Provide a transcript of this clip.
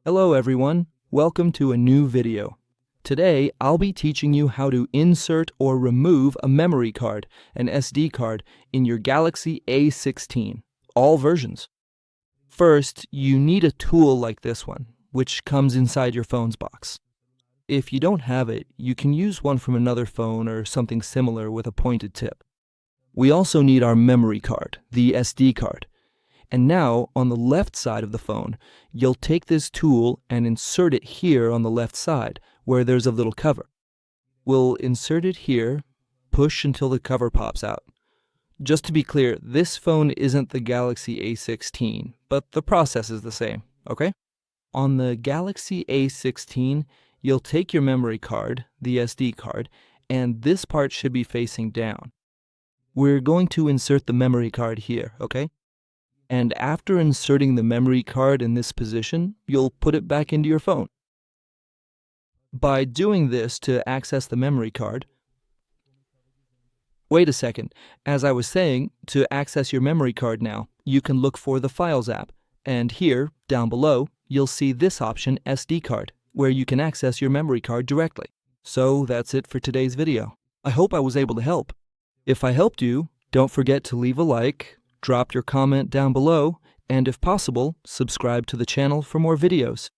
Hello everyone, welcome to a new video. Today I'll be teaching you how to insert or remove a memory card, an SD card, in your Galaxy A16, all versions. First, you need a tool like this one, which comes inside your phone's box. If you don't have it, you can use one from another phone or something similar with a pointed tip. We also need our memory card, the SD card. And now, on the left side of the phone, you'll take this tool and insert it here on the left side, where there's a little cover. We'll insert it here, push until the cover pops out. Just to be clear, this phone isn't the Galaxy A16, but the process is the same, okay? On the Galaxy A16, you'll take your memory card, the SD card, and this part should be facing down. We're going to insert the memory card here, okay? And after inserting the memory card in this position, you'll put it back into your phone. By doing this to access the memory card, wait a second, as I was saying, to access your memory card now, you can look for the Files app, and here, down below, you'll see this option, SD card, where you can access your memory card directly. So that's it for today's video. I hope I was able to help. If I helped you, don't forget to leave a like, drop your comment down below, and if possible, subscribe to the channel for more videos.